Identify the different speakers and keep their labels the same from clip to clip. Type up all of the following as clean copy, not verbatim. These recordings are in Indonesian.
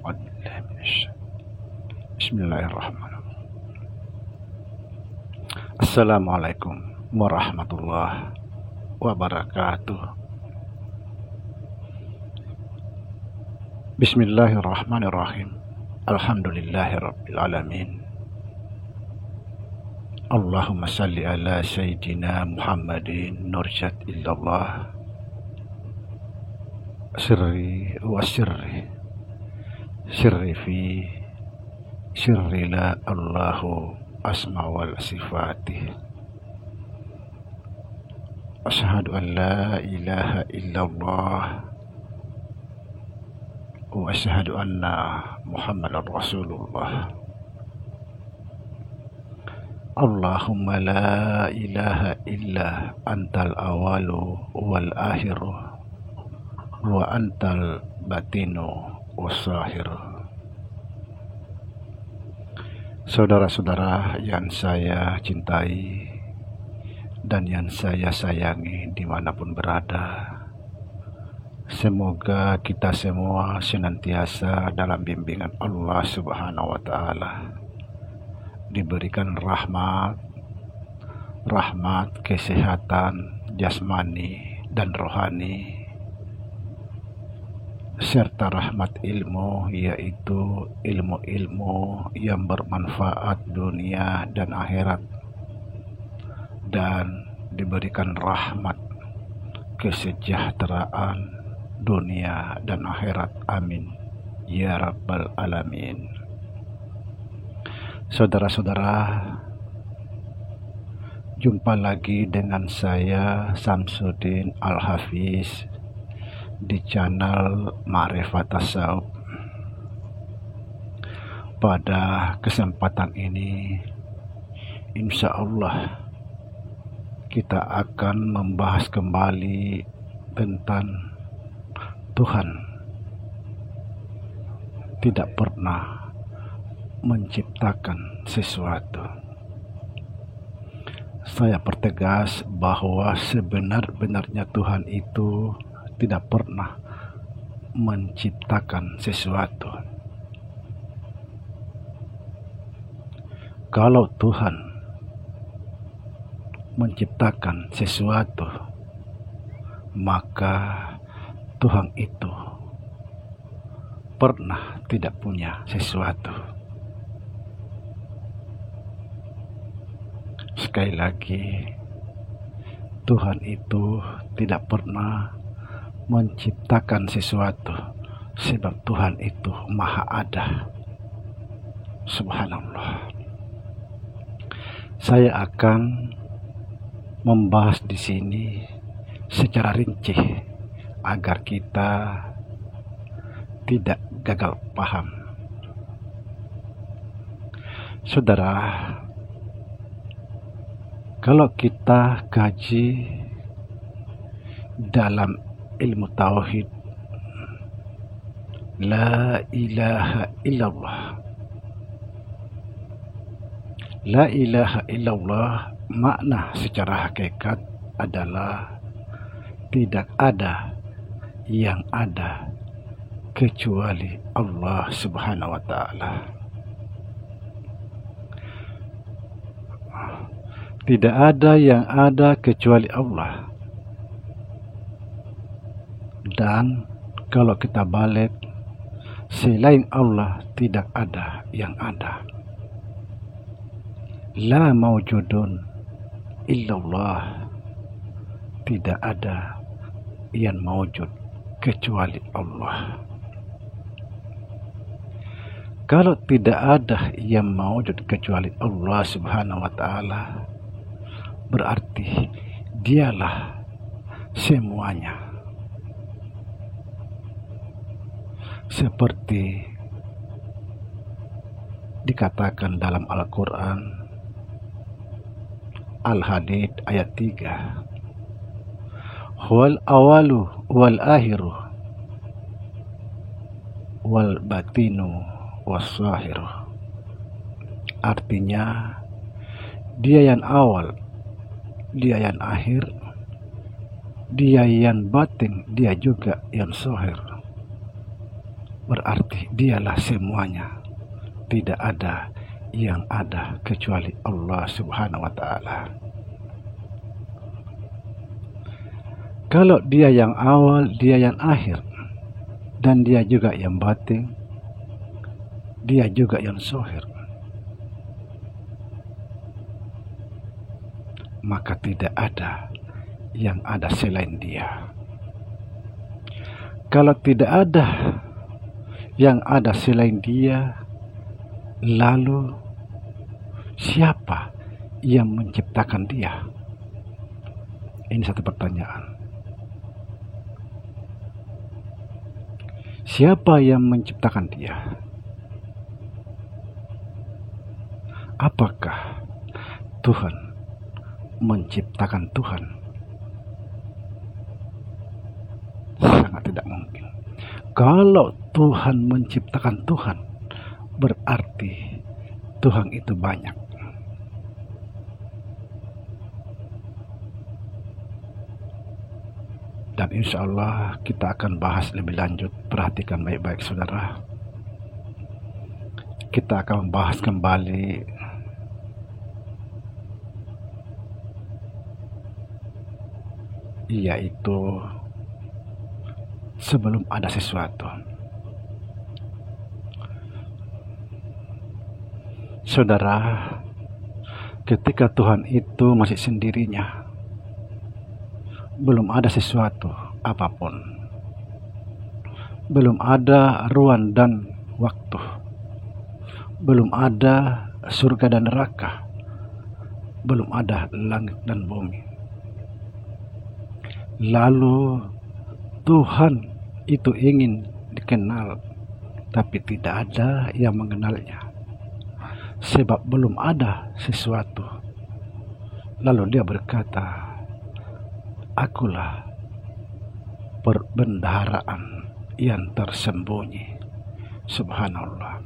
Speaker 1: أعوذ بالله من الشيطان. بسم الله الرحمن الرحيم. Assalamualaikum warahmatullahi wabarakatuh. Bismillahirrahmanirrahim. Alhamdulillahirabbil alamin. Allahumma salli ala sayyidina Muhammadin nursyad illallah sirri wa sirri fi sirri la Allahu asma wal sifati. Asyhadu an la ilaha illallah wa asyhadu anna Muhammadar Rasulullah. Allahumma la ilaha illa antal awalu wal akhiru wa antal batinu wasahiru. Saudara-saudara yang saya cintai dan yang saya sayangi dimanapun berada, semoga kita semua senantiasa dalam bimbingan Allah Subhanahu wa Ta'ala, diberikan rahmat, kesehatan jasmani dan rohani, serta rahmat ilmu, yaitu ilmu-ilmu yang bermanfaat dunia dan akhirat, dan diberikan rahmat kesejahteraan dunia dan akhirat. Amin ya rabbal alamin. Saudara-saudara, jumpa lagi dengan saya Samsuddin Al-Hafiz di channel Ma'rifat Tasawuf. Pada kesempatan ini, insya Allah kita akan membahas kembali tentang Tuhan tidak pernah menciptakan sesuatu. Saya pertegas bahwa sebenar-benarnya Tuhan itu tidak pernah menciptakan sesuatu. Kalau Tuhan menciptakan sesuatu, maka Tuhan itu pernah tidak punya sesuatu. Sekali lagi, Tuhan itu tidak pernah menciptakan sesuatu, sebab Tuhan itu maha ada. Subhanallah. Saya akan membahas di sini secara rinci agar kita tidak gagal paham. Saudara, kalau kita kaji dalam ilmu tauhid, la ilaha illallah. La ilaha illallah makna secara hakikat adalah tidak ada yang ada kecuali Allah Subhanahu wa Ta'ala. Tidak ada yang ada kecuali Allah. Dan kalau kita balik, selain Allah tidak ada yang ada. La maujudun illallah. Tidak ada yang maujud kecuali Allah. Kalau tidak ada yang maujud kecuali Allah Subhanahu wa Ta'ala, berarti dialah semuanya. Seperti dikatakan dalam Al-Quran Al-Hadid ayat 3, wal awalu wal akhiru wal batinu wasahiru. Artinya, dia yang awal, dia yang akhir, dia yang batin, dia juga yang zahir. berarti dialah semuanya. Tidak ada yang ada kecuali Allah Subhanahu wa ta'ala. Kalau dia yang awal, dia yang akhir, dan dia juga yang batin, dia juga yang zahir, maka tidak ada yang ada selain dia. Kalau tidak ada yang ada selain dia, lalu siapa yang menciptakan dia? Ini satu pertanyaan. Siapa yang menciptakan dia? Apakah Tuhan menciptakan Tuhan? Sangat tidak mungkin. Kalau Tuhan menciptakan Tuhan, berarti Tuhan itu banyak. Dan insya Allah kita akan bahas lebih lanjut. Perhatikan baik-baik saudara. Kita akan membahas kembali yaitu sebelum ada sesuatu. Saudara, ketika Tuhan itu masih sendirinya, belum ada sesuatu apapun, belum ada ruang dan waktu, belum ada surga dan neraka, belum ada langit dan bumi. Lalu Tuhan itu ingin dikenal, tapi tidak ada yang mengenalnya, sebab belum ada sesuatu. Lalu dia berkata, akulah perbendaharaan yang tersembunyi. Subhanallah.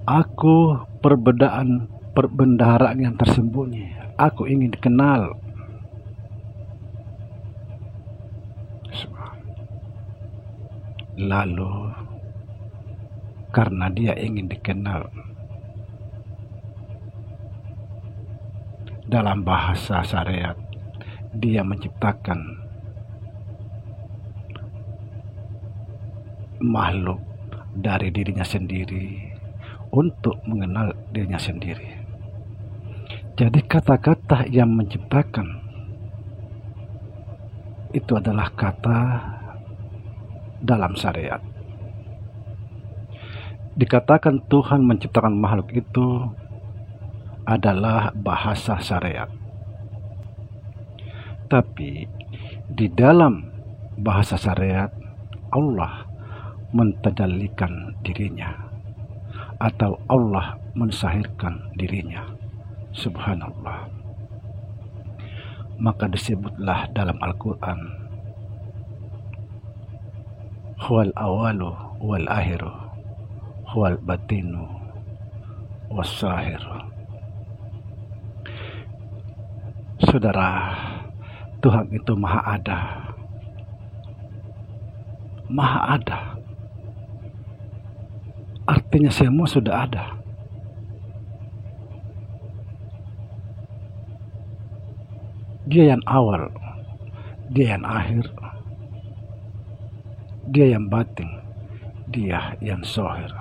Speaker 1: Aku perbendaharaan yang tersembunyi. Aku ingin dikenal. Lalu karena dia ingin dikenal, dalam bahasa syariat, dia menciptakan makhluk dari dirinya sendiri untuk mengenal dirinya sendiri. Jadi kata-kata yang menciptakan itu adalah kata dalam syariat. Dikatakan Tuhan menciptakan makhluk itu adalah bahasa syariat. Tapi di dalam bahasa syariat, Allah mentajallikan dirinya, atau Allah mensahirkan dirinya. Subhanallah. Maka disebutlah dalam Al-Quran, huwal awalu wal akhiru, huwal batinu was sahiru. Saudara, Tuhan itu maha ada. Maha ada. Artinya semua sudah ada. Dia yang awal, dia yang akhir, dia yang batin, dia yang zahir.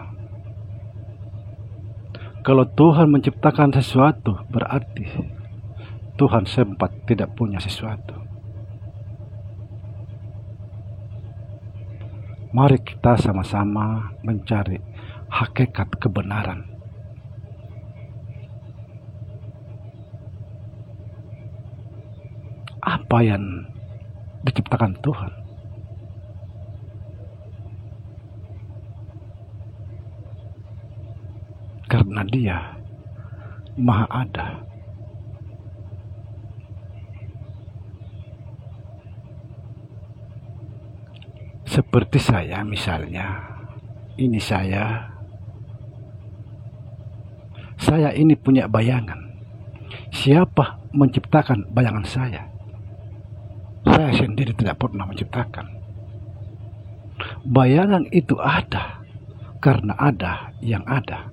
Speaker 1: Kalau Tuhan menciptakan sesuatu, berarti Tuhan sempat tidak punya sesuatu. Mari kita sama-sama mencari hakikat kebenaran. Apa yang diciptakan Tuhan? Karena dia maha ada. Seperti saya misalnya, ini saya ini punya bayangan. Siapa menciptakan bayangan saya? Saya sendiri tidak pernah menciptakan. Bayangan itu ada karena ada yang ada.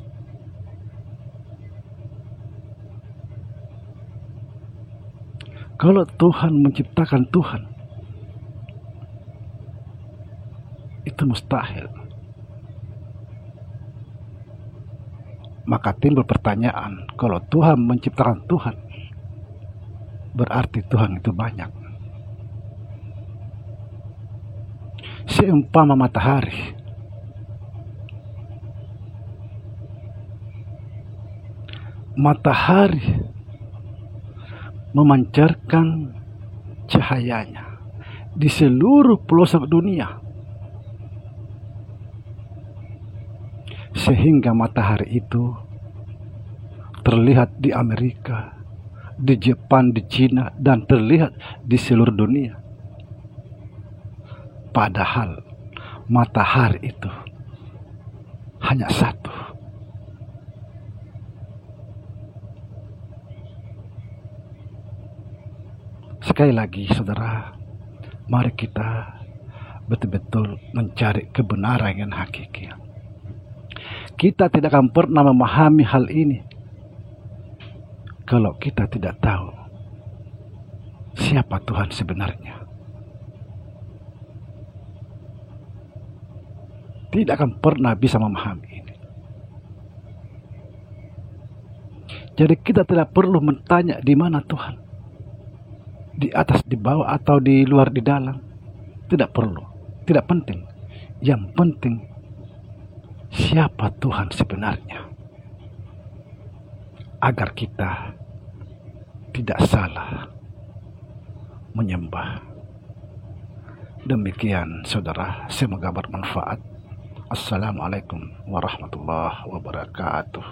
Speaker 1: Kalau Tuhan menciptakan Tuhan, itu mustahil. Maka timbul pertanyaan, kalau Tuhan menciptakan Tuhan, berarti Tuhan itu banyak. Seumpama matahari, memancarkan cahayanya di seluruh pelosok dunia, sehingga matahari itu terlihat di Amerika, di Jepang, di Cina, dan terlihat di seluruh dunia. Padahal matahari itu hanya satu. Sekali lagi saudara, mari kita betul-betul mencari kebenaran yang hakiki. Kita tidak akan pernah memahami hal ini kalau kita tidak tahu siapa Tuhan sebenarnya. Tidak akan pernah bisa memahami ini. Jadi kita tidak perlu bertanya di mana Tuhan, di atas, di bawah, atau di luar, di dalam. Tidak perlu, tidak penting. Yang penting siapa Tuhan sebenarnya, agar kita tidak salah menyembah. Demikian saudara, semoga bermanfaat. Assalamualaikum warahmatullahi wabarakatuh.